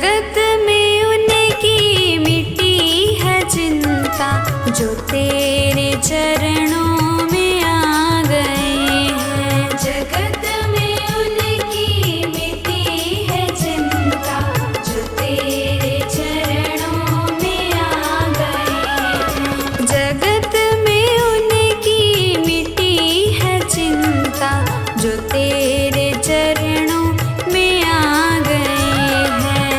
जगत में उनकी मिटी है चिंता, जो तेरे चरणों में आ गए हैं। जगत में उनकी मिटी है चिंता, जो तेरे चरणों में आ गए हैं। जगत में उनकी मिटी है चिंता, जो तेरे चरणों में आ गए हैं।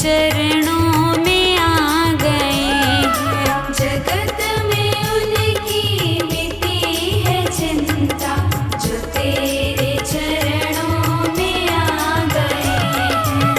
चरणों में आ गए हैं। जगत में उनकी मिटी है चिंता, जो तेरे चरणों में आ गए हैं।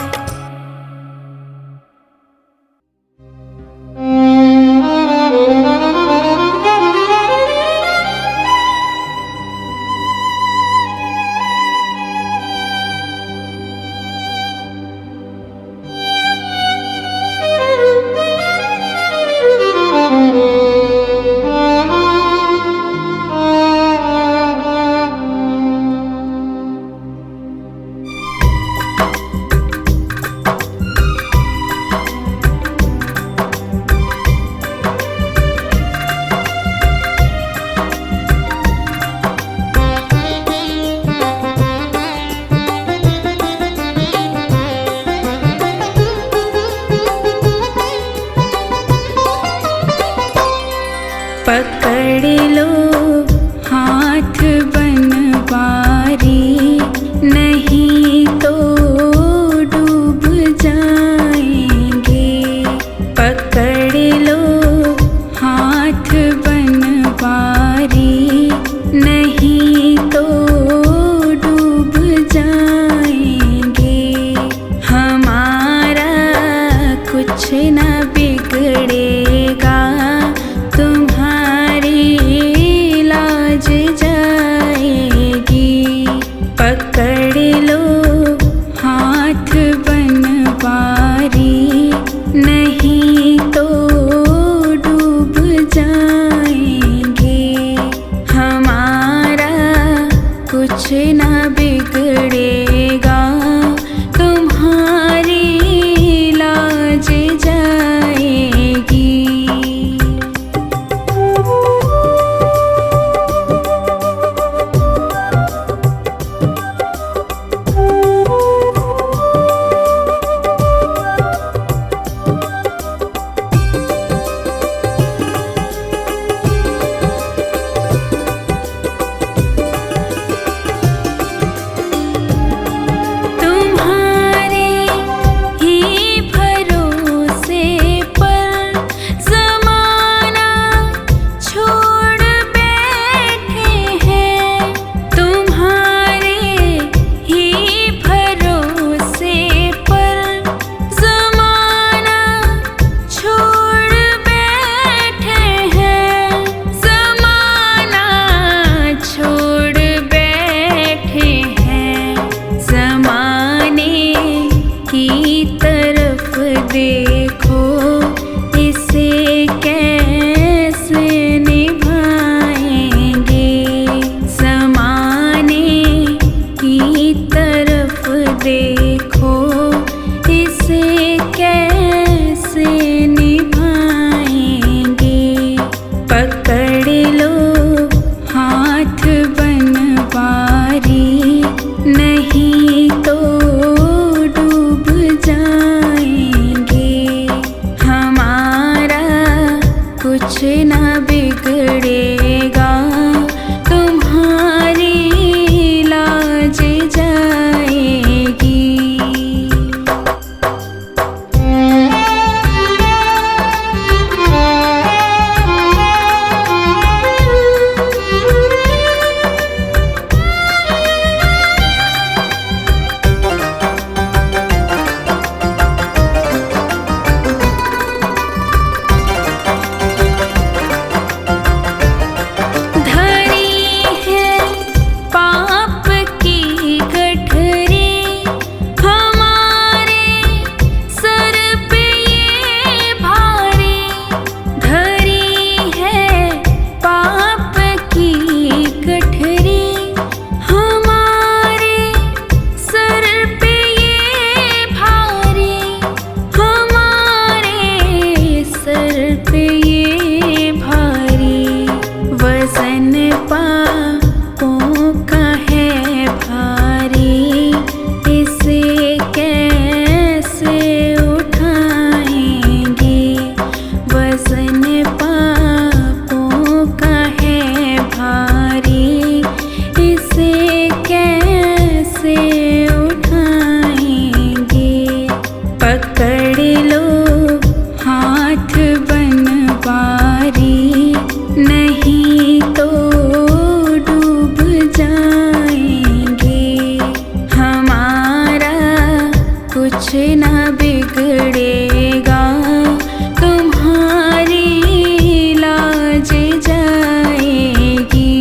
पकड़ लो हाथ बनवारी, नहीं तो डूब जाएंगे। हमारा कुछ ना बिगड़ेगा, तुम्हारी लाज जाएगी।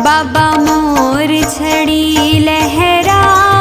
बाबा मोर छड़ी लहराओ,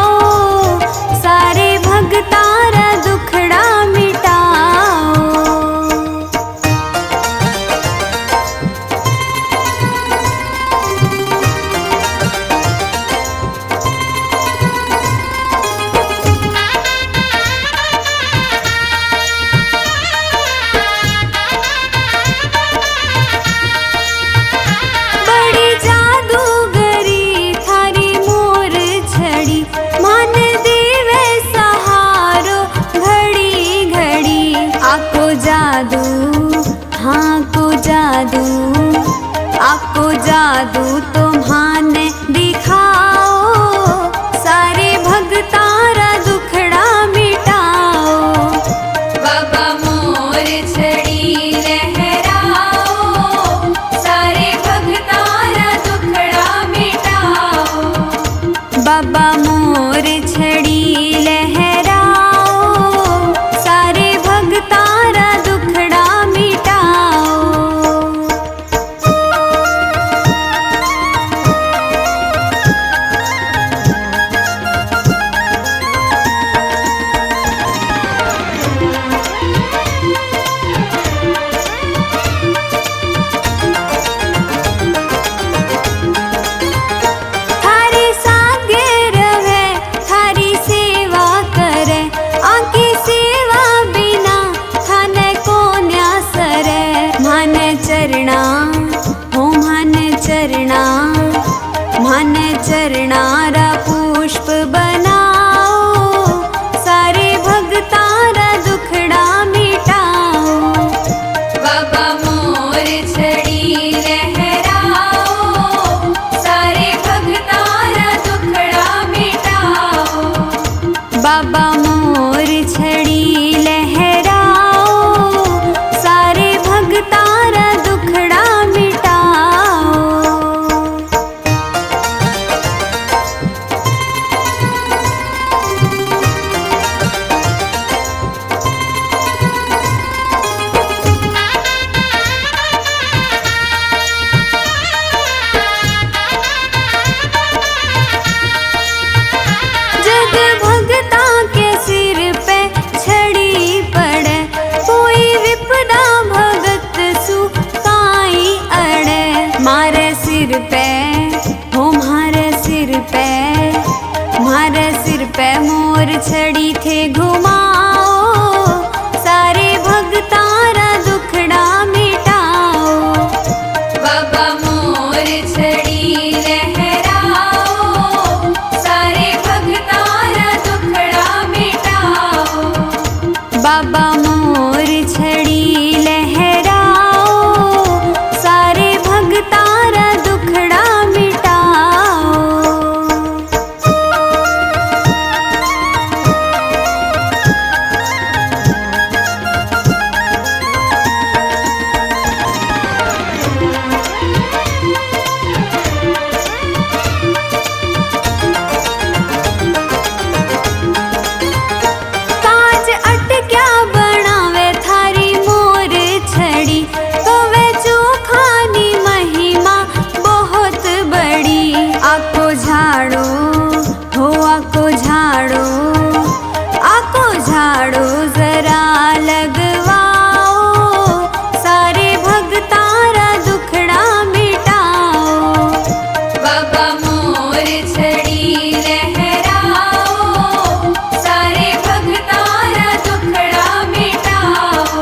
बाबा मोर छड़ी लहराओ, सारे भगतारा दुखड़ा मिटाओ। जग भगता के सिर पे छड़ी पड़े, कोई विपदा भगत सुकाई अड़े। मारे सिर पे हो मारे सिर पे, मारे सिर पे मोर छड़ी थे घुमाओ, सारे भगतारा दुखड़ा मिटाओ। बाबा मोर छड़ी लहराओ, सारे भगतारा दुखड़ा मिटाओ। बाबा मोर छड़ी लहराओ, सारे भगतारा दुखड़ा मिटाओ। काज अटक्या बनावे थारी मोर छड़ी, कवे चोखानी महिमा बहुत बड़ी। आको झाड़ो हो आको झाड़ो, आको झाड़ो जरा लगवाओ, सारे भगतारा दुखड़ा मिटाओ। बाबा मोर छड़ी लहराओ, सारे भगतारा दुखड़ा मिटाओ।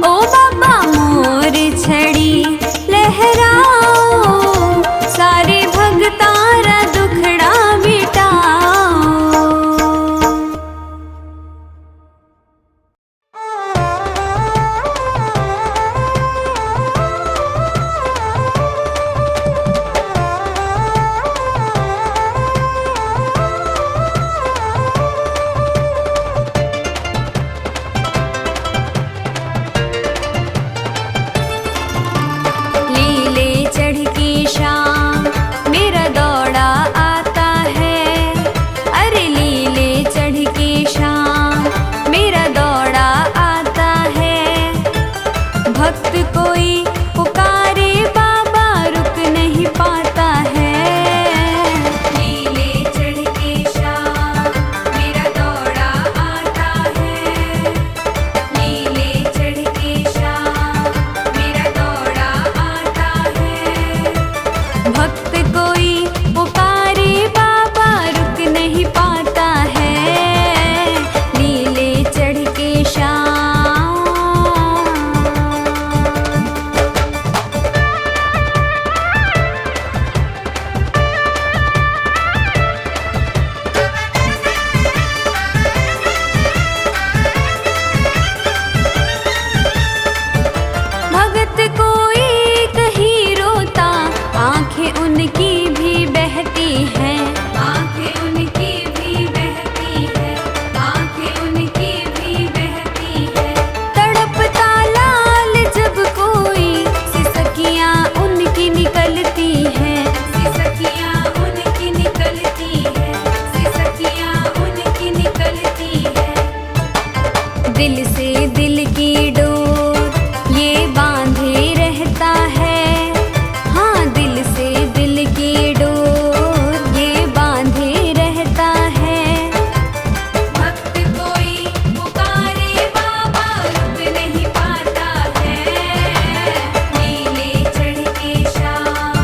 ओ बाबा मोर छड़ी लहराओ, सारे भगतारा दुखड़ा मिटाओ। लीले चढ़ की शाम मेरा दौड़ा आता है, अरे लीले चढ़ की शाम मेरा दौड़ा आता है। भक्त कोई पुकारे बाबा रुक नहीं पाता है। लीले चढ़ की शाम मेरा दौड़ा आता है, लीले चढ़ की शाम मेरा दौड़ा आता है। भक्त कोई पुकारे बाबा रुक नहीं पाता है। लीले चढ़ के शाम भगत कोई कहीं रोता, आंखें उनकी भी बहती हैं, आंखें उनकी भी बहती है, आंखें उनकी भी बहती है। तड़पता लाल जब कोई, सिसकियां उनकी निकलती हैं, सिसकियां उनकी निकलती है, सिसकियां उनकी निकलती है। दिल से दिल की डोर ये बांधे रहता है, हाँ दिल से दिल की डोर ये बांधे रहता है। भक्त कोई पुकारे बाबा रुक नहीं पाता है। लीले चढ़ के शाम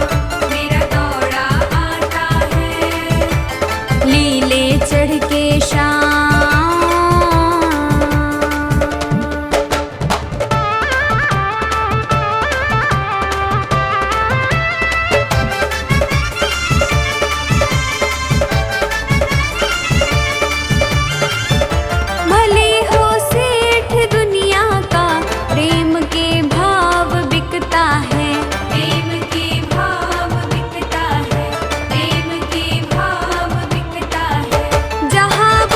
मेरा दौड़ा आता है, लीले चढ़ के शाम जहाँ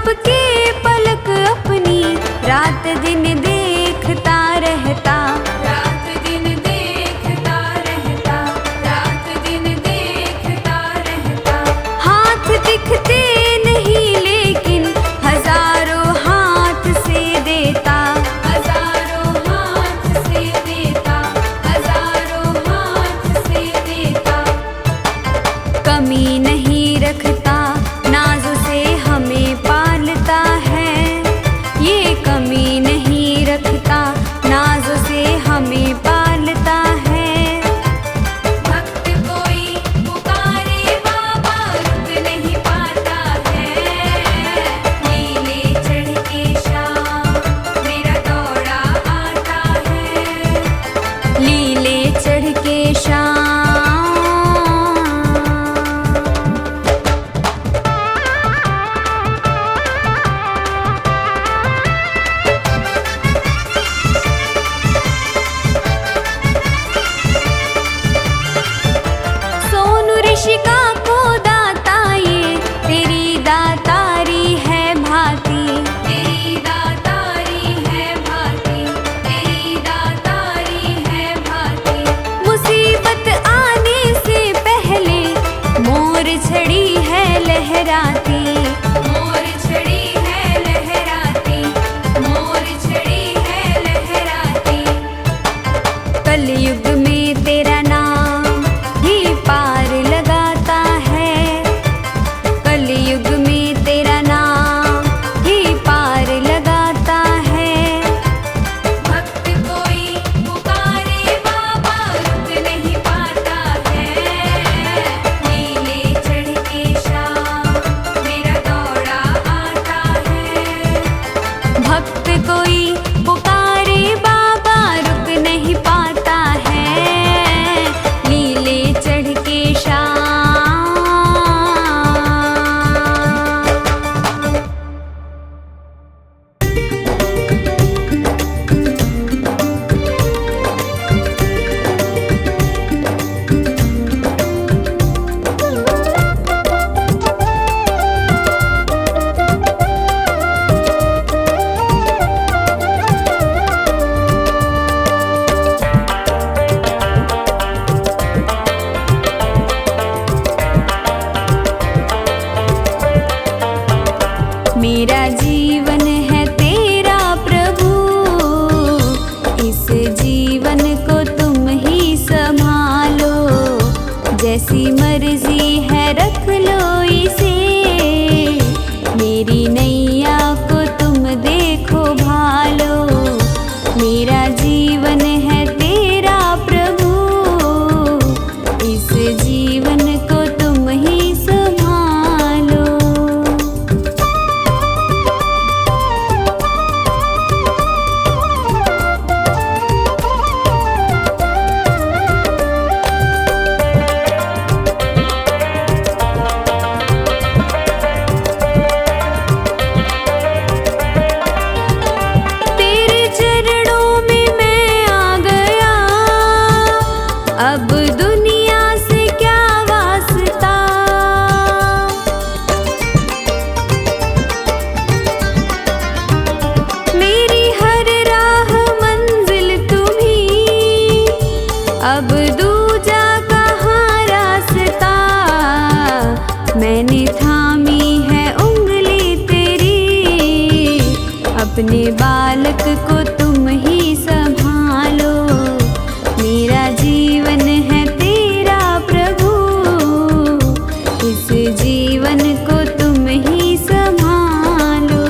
झपके पलक अपनी, रात दिन देखता रहता, रात दिन देखता रहता, रात दिन देखता रहता। हाथ दिखते नहीं लेकिन हजारों हाथ से देता, हजारों हाथ से देता, हजारों हाथ से देता। कमी नहीं रखता, नाज़ से हमें पालता है, ये कमी नहीं रखता, नाज़ से हमें पालता है। भक्त कोई पुकारे बाबा रुक नहीं पाता है, लीले चढ़ के शाम मेरा दौड़ा आता है, लीले चढ़ के शाम। ऋषिका को दाता ये तेरी दातारी है भांति, तेरी दातारी है भांति, तेरी दातारी है भांति। मुसीबत आने से पहले मोर छड़ी है लहराती, मोर छड़ी है लहराती, मोर छड़ी है लहराती। कलयुग में तेरा नाम ही पार लगाता है, कलयुग में तेरा नाम ही पार लगाता है। भक्त कोई पुकारे बाबा रुक नहीं पाता है, लीले चढ़ के शाम मेरा दौड़ा आता है। भक्त कोई पुकारे बाबा रुक नहीं पाता है, लीले चढ़ के शाम। मेरा जीवन है तेरा प्रभु, इस जीवन को तुम ही संभालो, जैसी मर्जी है रख लो इसे, मेरी नैया को तुम देखो भालो। मेरा जीवन है तेरा प्रभु, इस जीवन को तुम ही संभालो। तेरे चरणों में मैं आ गया, अब दुनिया से क्या वास्ता। मेरी हर राह मंजिल तुम्ही, अब दूजा कहाँ रास्ता। मैंने थामी है उंगली तेरी, अपने बालक को तुम ही संभालो। मेरा जीवन है तेरा प्रभु, इस जीवन को तुम ही संभालो।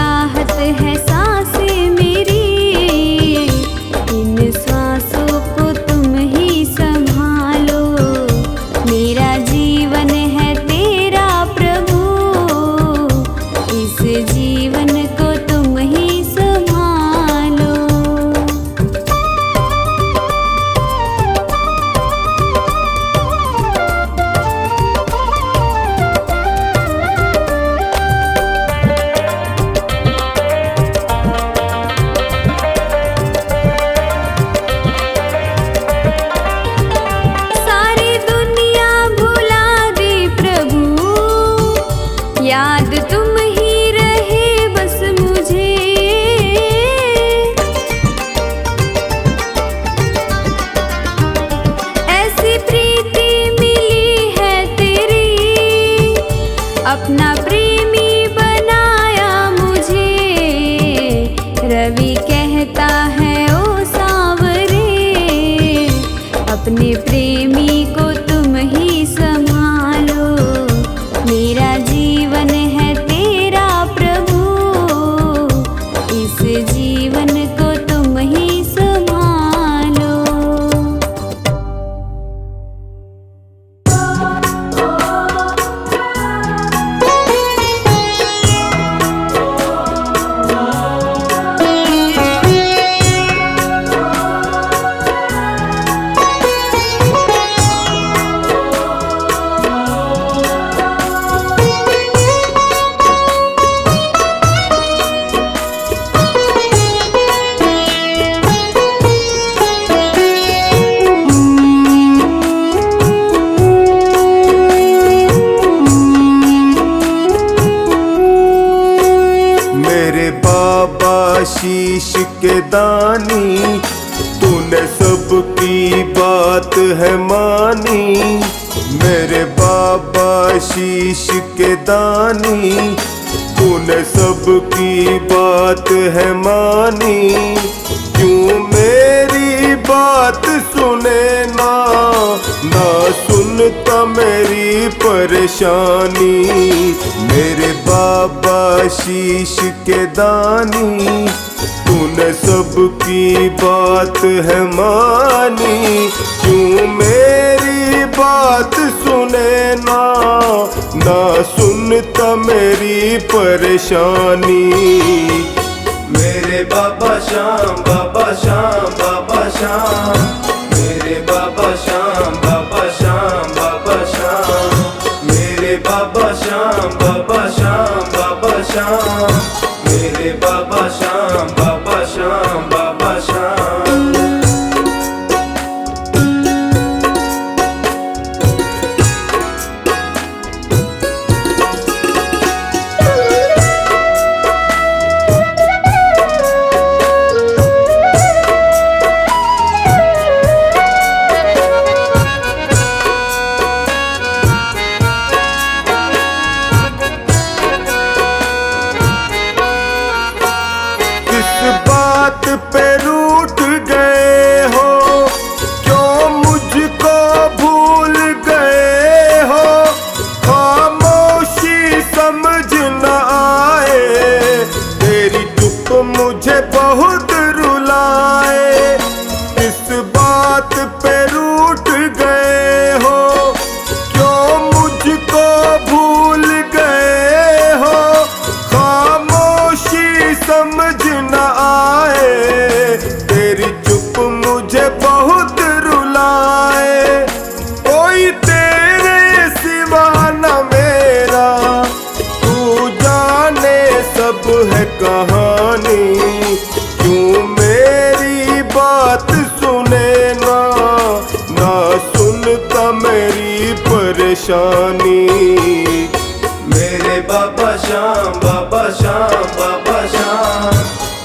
चाहत है सांसें मेरी, इन श्वासों को तुम ही संभालो। मेरा जीवन है तेरा प्रभु, इस जीवन को तुम ही संभालो। सारी दुनिया भुला दे प्रभु, याद तुम ही रहे बस मुझे। ऐसी प्रीति मिली है तेरी, अपना प्रेमी बनाया मुझे। रवि कहता है ओ सांवरे, अपने प्रेमी को तुम ही संभालो। मेरा जीवन है तेरा प्रभु, इस जीवन को तुम ही संभालो। मेरे बाबा शीश के दानी, तूने सबकी बात है मानी। मेरे बाबा शीश के दानी, तूने सबकी बात है मानी। क्यों मेरी बात सुने ना, ना सुनता मेरी परेशानी। मेरे बाबा शीश के दानी, तूने सबकी बात है मानी। क्यों मेरी बात सुने ना, ना सुनता मेरी परेशानी। मेरे बाबा श्याम, बाबा श्याम, बाबा श्याम। मेरे बाबा श्याम, बाबा श्याम, बाबा श्याम। मेरे बाबा श्याम, बाबा श्याम, बाबा श्याम। मेरे बाबा श्याम, बाबा श्याम, बाबा श्याम। बात पे रूठ गए हो, क्यों मुझको भूल गए हो। खामोशी समझ न आए, तेरी चुप मुझे बहुत रुलाए। किस बात पे रूठ गए हो, क्यों मुझको भूल गए हो। खामोशी समझ न आए, तेरी चुप मुझे बहुत रुलाए। कोई तेरे सिवा न मेरा, तू जाने सब है कहानी। क्यों मेरी बात सुने ना, ना सुनता मेरी परेशानी। मेरे बाबा श्याम, बाबा श्याम, बाबा श्याम।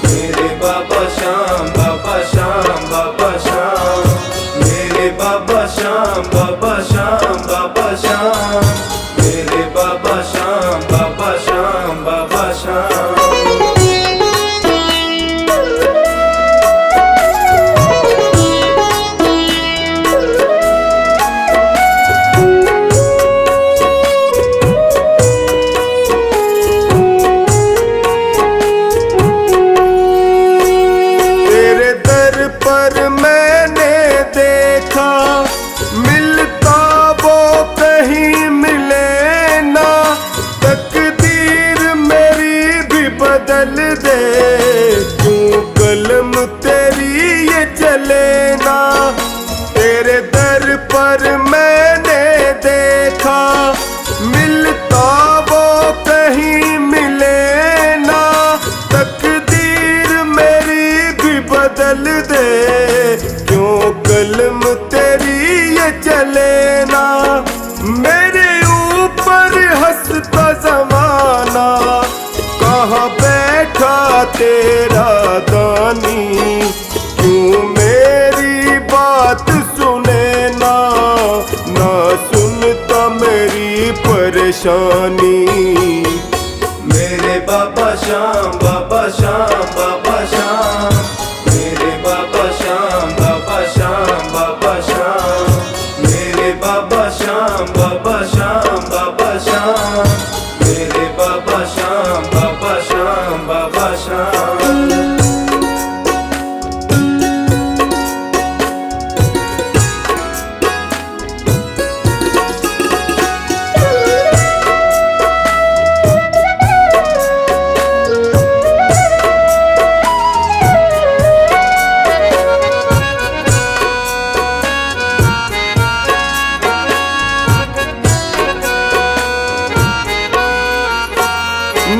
मेरे बाबा श्याम, बाबा श्याम, बाबा श्याम। मेरे बाबा श्याम, बाबा श्याम, बाबा श्याम। मेरे बाबा श्याम, बाबा श्याम, बाबा श्याम। दे, क्यों कलम तेरी ये चले ना। तेरे दर पर मैंने देखा, मिलता वो कहीं मिले ना। तकदीर मेरी भी बदल दे, क्यों कलम तेरी ये चले ना। मेरे ऊपर हंसता ज़माना, कहाँ बैठा तेरा दानी। क्यों मेरी बात सुने ना, ना सुनता मेरी परेशानी। मेरे बाबा श्याम, बाबा श्याम, बाबा श्याम। मेरे बाबा श्याम, बाबा श्याम, बाबा श्याम। मेरे बाबा श्याम, बाबा श्याम, बाबा श्याम। मेरे बाबा श्याम, बाबा श्याम, बाबा श्याम।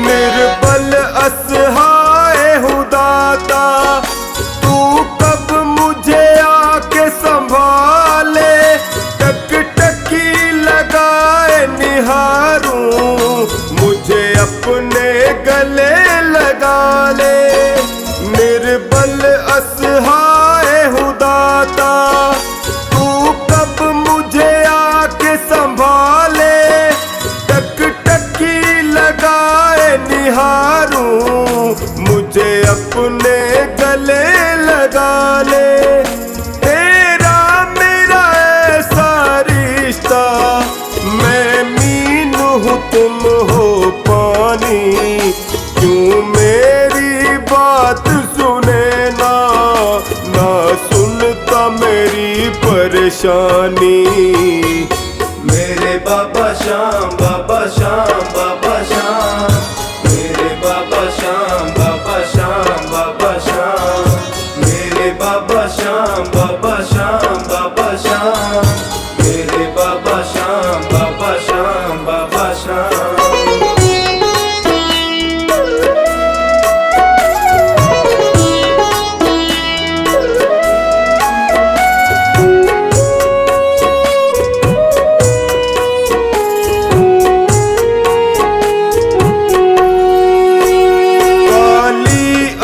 निर्बल असहाय हूँ दाता, तू कब मुझे आके संभाले। टकटकी लगाए निहारूं, मुझे अपने गले लगा ले। निर्बल असहाय हूँ दाता, तू कब मुझे आके संभाले। टकटकी लगाए निहारूं, मुझे अपने गले लगा ले। तेरा मेरा ऐसा रिश्ता, मैं मीन हूँ तुम हो पानी। क्यों मेरी बात सुने ना, ना सुनता मेरी परेशानी। मेरे बाबा श्याम, बाबा श्याम, बाबा श्याम। मेरे बाबा श्याम, बाबा श्याम, बाबा श्याम। मेरे बाबा श्याम, बाबा श्याम, बाबा श्याम। मेरे बाबा श्याम, बाबा श्याम, बाबा श्याम।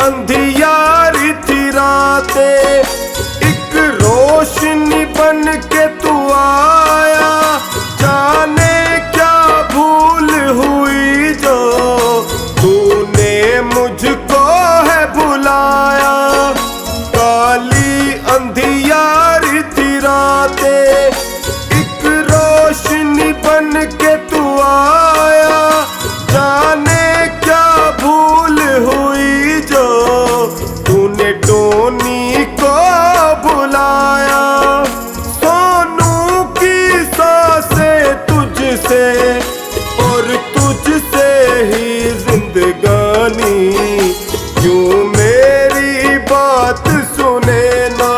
अंधियारी थी रातें, एक रोशनी बन के तू आया। जाने क्या भूल हुई जो तूने मुझको है भुलाया। काली अंधियारी थी रातें, एक रोशनी बन के तू आया। जाने क्या भूल हुई जो तूने टोनी को बुलाया। सोनू की सांसें तुझसे और तुझसे ही जिंदगानी। क्यों मेरी बात सुने ना,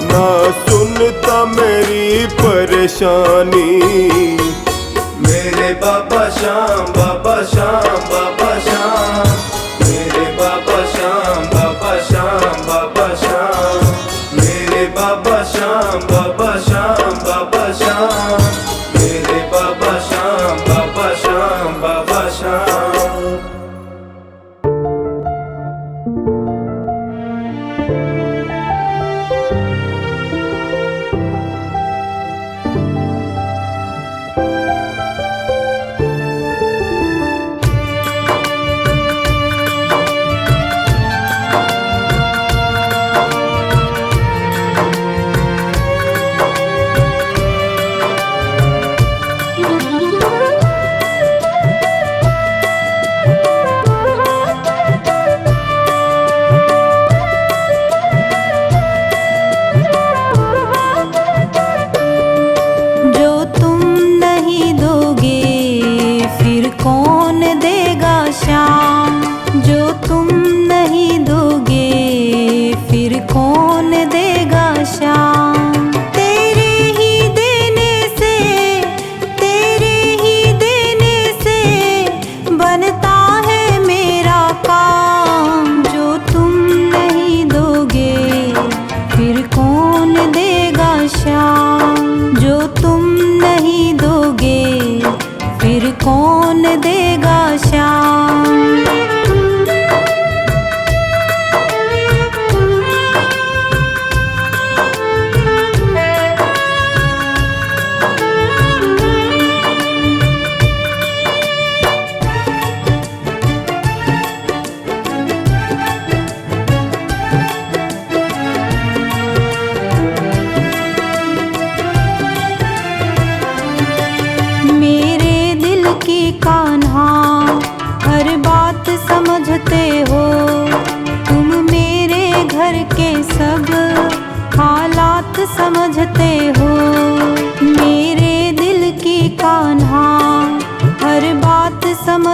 ना सुनता मेरी परेशानी। मेरे बाबा श्याम, बाबा श्याम, बाबा श्याम। मेरे बाबा श्याम, बाबा श्याम, बाबा श्याम। मेरे बाबा श्याम, बाबा श्याम, बाबा श्याम। मेरे बाबा श्याम, बाबा श्याम, बाबा श्याम।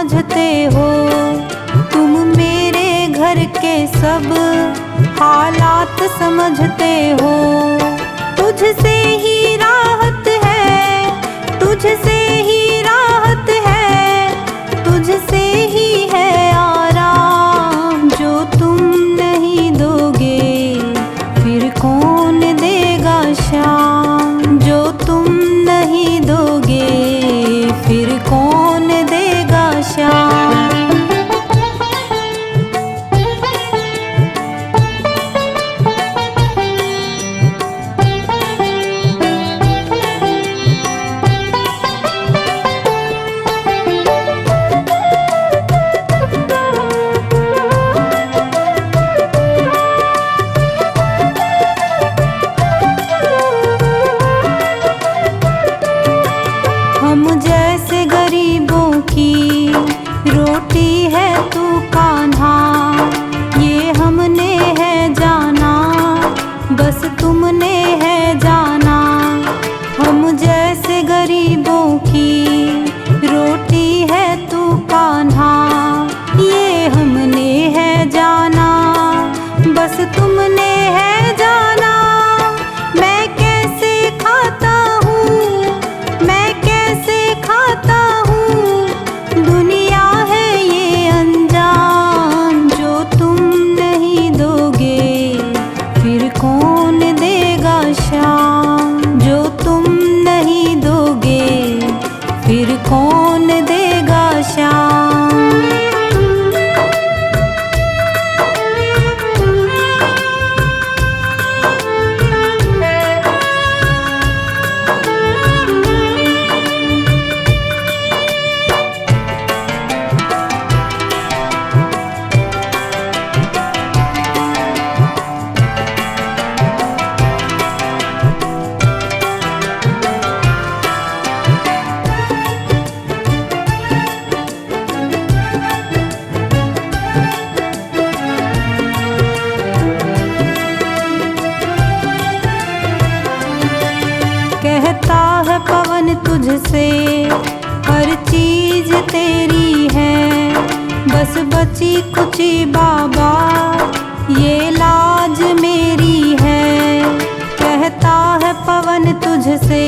समझते हो, तुम मेरे घर के सब हालात समझते हो। तुझसे ही राहत है, तुझसे ही राहत है, तुझसे ही है आराम। जो तुम नहीं दोगे फिर कौन देगा शाम। जो तुम नहीं दोगे फिर कौन देगा शाम। हम जैसे गरीबों की रोटी है तू कान्हा, ये हमने है जाना, बस तुमने है जाना। हम जैसे गरीबों की रोटी है तू कान्हा, ये हमने है जाना, बस तुमने है जाना। मैं कैसे खाता हूँ, मैं कैसे खाता हूँ, दुनिया है ये अनजान। जो तुम नहीं दोगे फिर कौन देगा शाम। जो तुम नहीं दोगे फिर कौन देगा शाम। कहता है पवन तुझसे हर चीज तेरी है, बस बची कुची बाबा ये लाज मेरी है। कहता है पवन तुझसे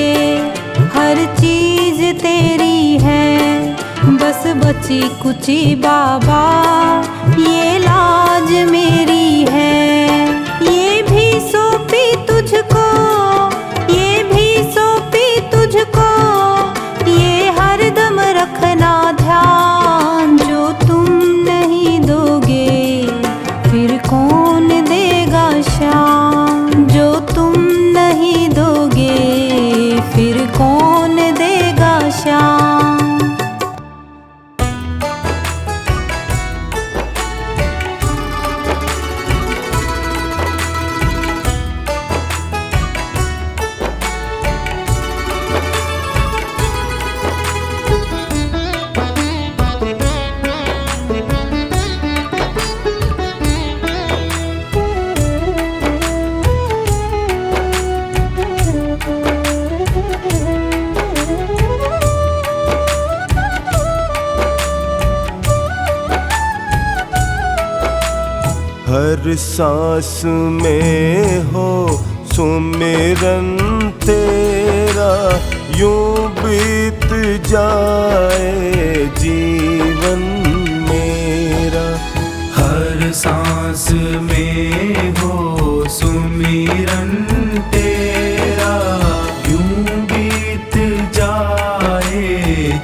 हर चीज तेरी है, बस बची कुची बाबा ये लाज मेरी है। ये भी सौंपी तुझको, ये भी सौंपी तुझको, ये हरदम रखना ध्यान। जो तुम नहीं दोगे फिर कौन देगा शाम। जो तुम नहीं दोगे फिर कौन देगा शाम। हर सांस में हो सुमिरन तेरा, यूं बीत जाए जीवन मेरा। हर सांस में हो सुमिरन तेरा, यूं बीत जाए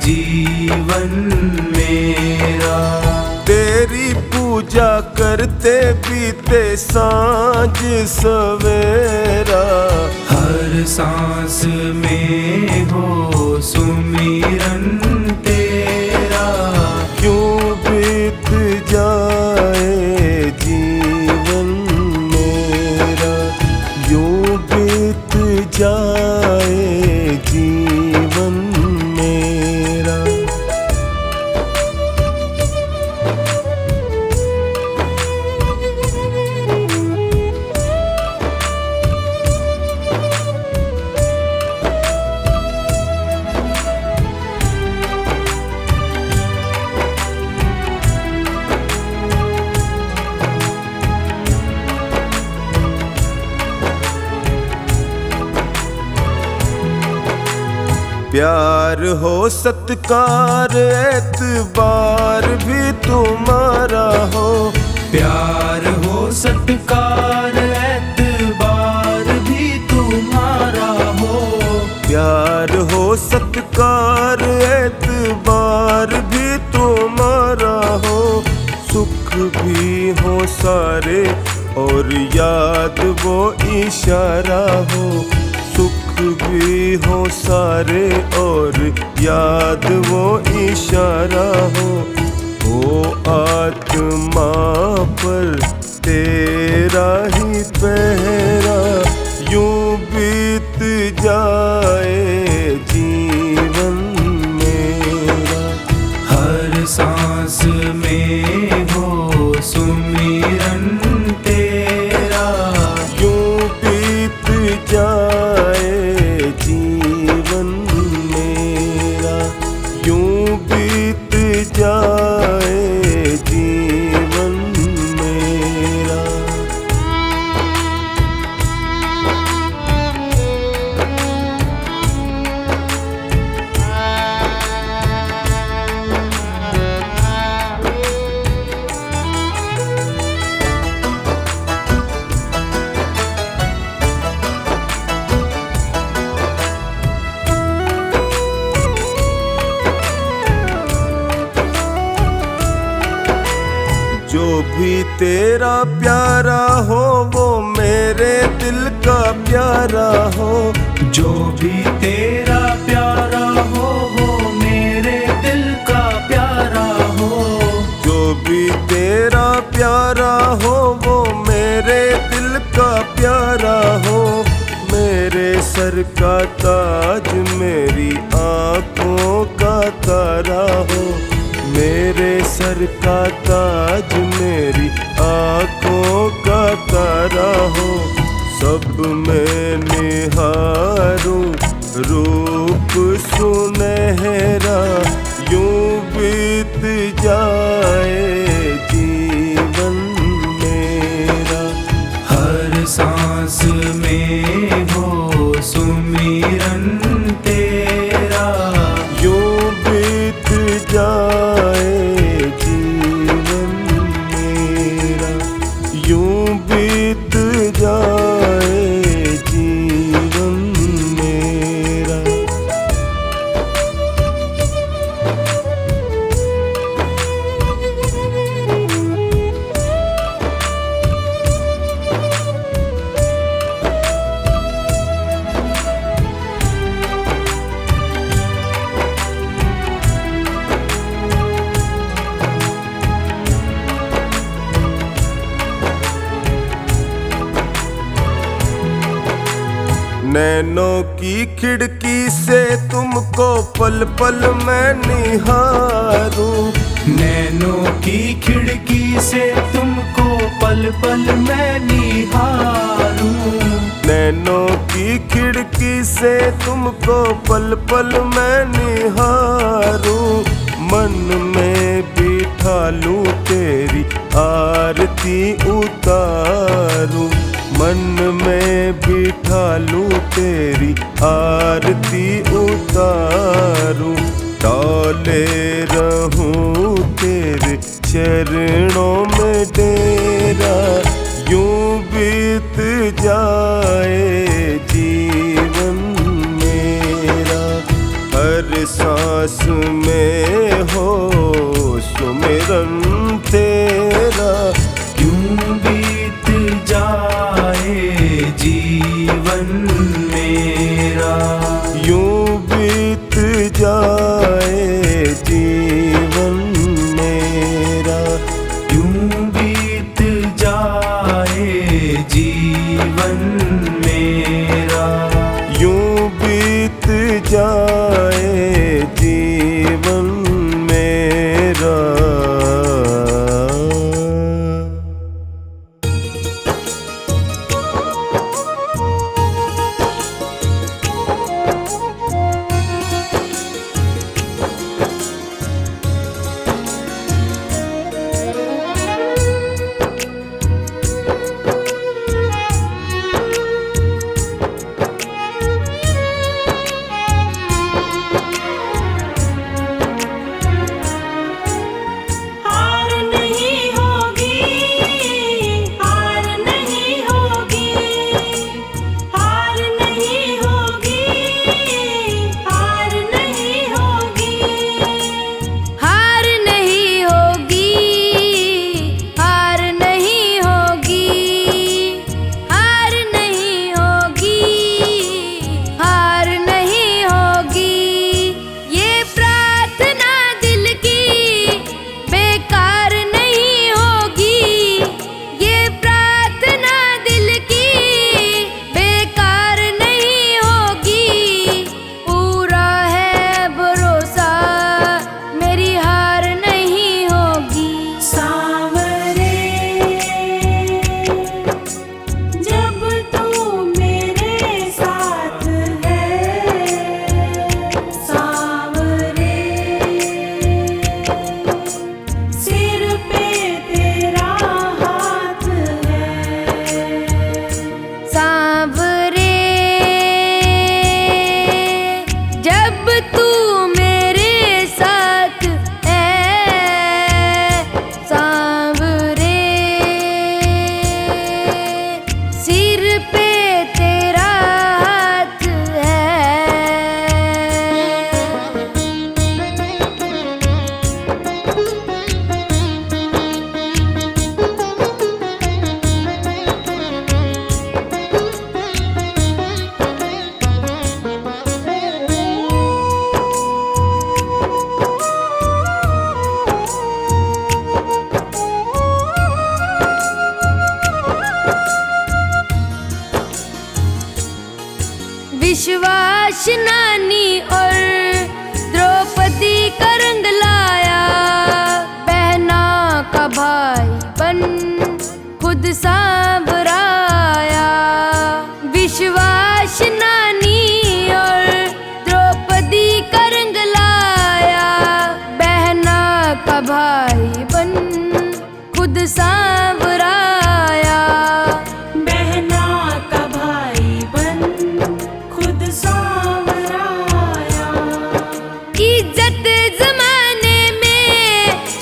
जीवन मेरा। तेरी पूजा करते बीते सांझ सवेरा। हर सांस में हो सुमिरन तेरा, यूं बीत जाए जीवन मेरा, यूं बीत जाए जीवन मेरा। प्यार हो सत्कार एतबार भी तुम्हारा हो। प्यार हो सत्कार एतबार भी तुम्हारा हो। प्यार हो सत्कार एतबार भी तुम्हारा हो। सुख भी हो सारे और याद वो इशारा हो। सुख भी हो सारे और याद वो इशारा हो। आत्मा पर तेरा ही पहरा यूं बीत जाए जीवन मेरा। हर सांस में हो सुमिरन तेरा। यूं बीत जाए जीवन मेरा। यूं बीत जाए जीवन मेरा। जो भी तेरा प्यारा हो वो मेरे दिल का प्यारा हो। जो भी तेरा प्यारा हो वो मेरे दिल का प्यारा हो। जो भी तेरा प्यारा हो वो मेरे दिल का प्यारा हो। मेरे सर का ताज मेरी आँखों का तारा हो। मेरे सर का ताज मेरी आँखों का तारा हो। सब में निहारूं रूप सुनहरा यूं बीत जाए जीवन मेरा। हर सांस में हो सुमिरन तेरा। यूं बीत जाए जीवन मेरा। यूं बीत जाए जीवन मेरा। नैनों की खिड़की से तुमको पल पल मैं निहारूं। नैनों की खिड़की से तुमको पल पल मैं निहारूं। नैनों की खिड़की से तुमको पल पल मैं निहारूं। मन में बिठा लूं तेरी आरती उतारूं। मन में बिठा लूं तेरी आरती उतारूं। डाले रहूं तेरे चरणों में डेरा यूं बीत जाए जीवन मेरा। हर सांस में हो सुमिरन तेरा। यूं बीत जाए जीवन मेरा। यूं बीत जाए जीवन मेरा। यूं बीत जाए जीवन मेरा। यूं बीत जाए जीवन मेरा। नानी और द्रौपदी का रंग लाया, बहना का भाई बन खुद सांवराया। विश्वास नानी और द्रौपदी का रंग लाया, बहना का भाई बन खुद सांवराया। बहना का भाई बन खुद सांवराया। इज्जत जमाने में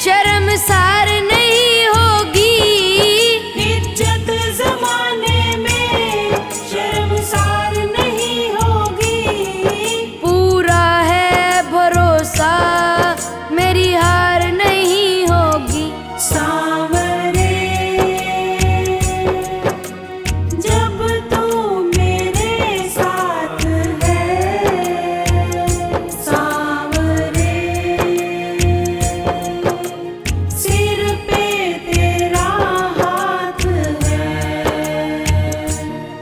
शर्मसार नहीं होगी, इज्जत जमाने में शर्मसार नहीं होगी। पूरा है भरोसा मेरी हार नहीं होगी। सांवरे जब तू मेरे साथ है, सांवरे सिर पे तेरा हाथ है।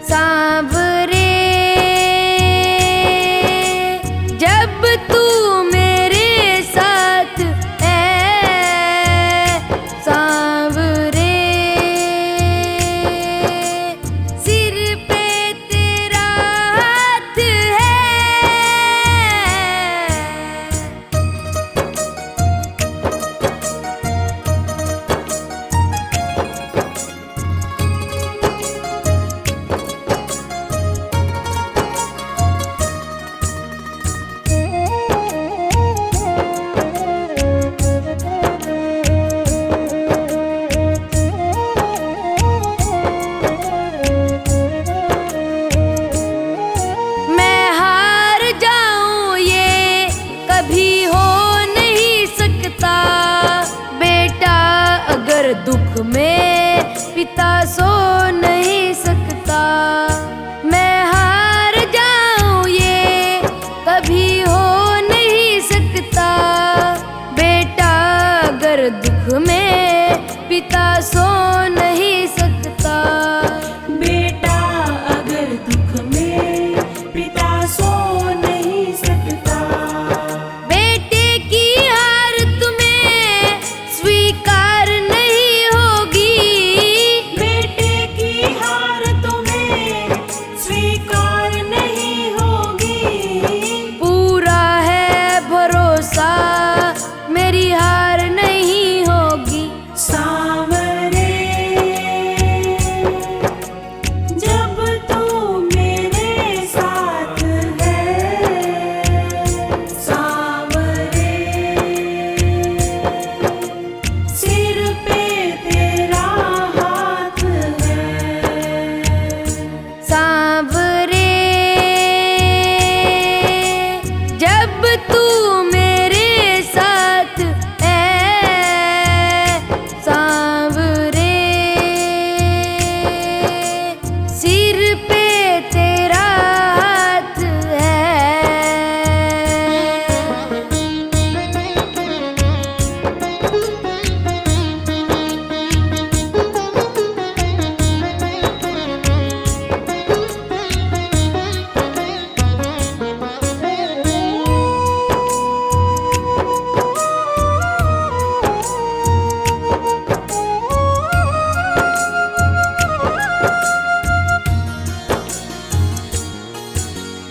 सांवरे जब तू मेरे साथ है, सांवरे सिर पे तेरा हाथ है। मैं हार जाऊं ये कभी हो नहीं सकता, बेटा अगर दुख में पिता सो नहीं सकता। मैं हार जाऊं ये कभी हो नहीं सकता, बेटा अगर दुख में पिता सो नहीं सकता। बेटा अगर दुख में पिता सो नहीं सकता। बेटे की हार तुम्हें स्वीकार नहीं होगी, बेटे की हार तुम्हें स्वीकार नहीं होगी। पूरा है भरोसा मेरी हार नहीं होगी। सांवरे जब तू मेरे साथ है, सांवरे सिर पे तेरा हाथ है। सांवरे जब तू मेरे साथ है, सांवरे सिर पे तेरा हाथ है।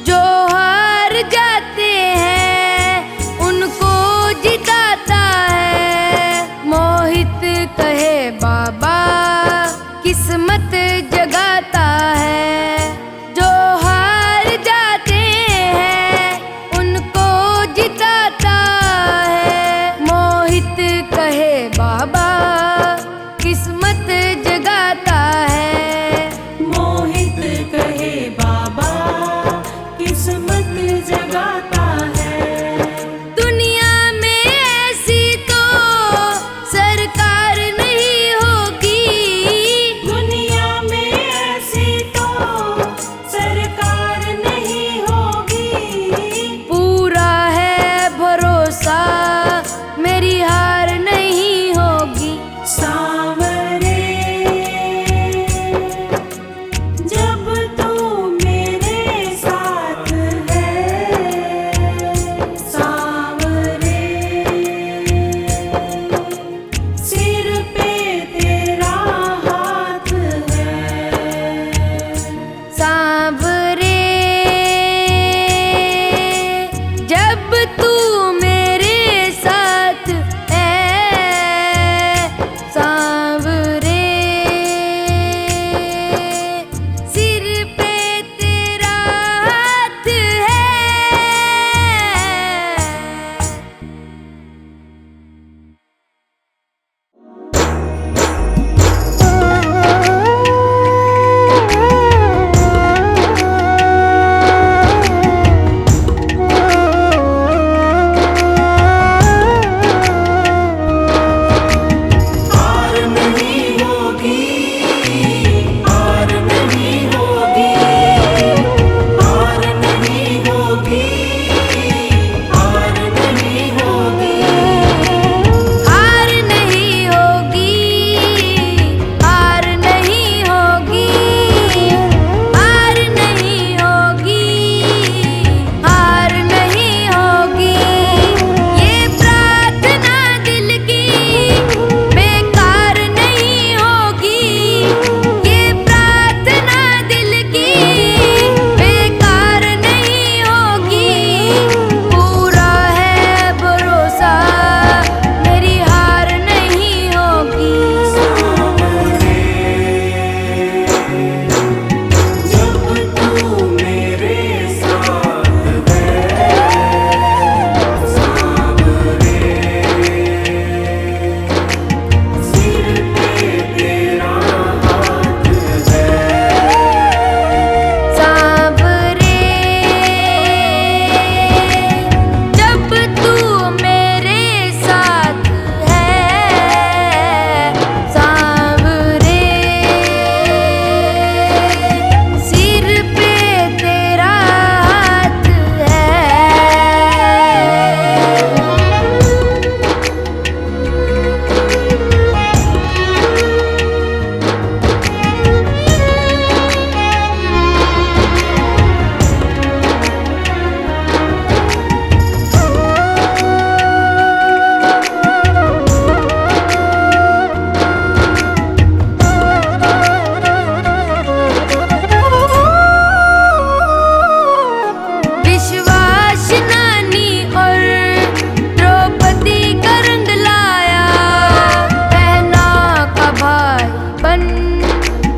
जो हार जाते हैं उनको जिताता है, मोहित कहे बाबा किस्मत जगाता है। जो हार जाते हैं उनको जिताता है, मोहित कहे बाबा किस्मत जगाता है। मोहित कहे बाबा किस्मत जगाता है। दुनिया में ऐसी तो सरकार नहीं होगी, दुनिया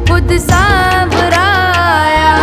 खुद सांवराया।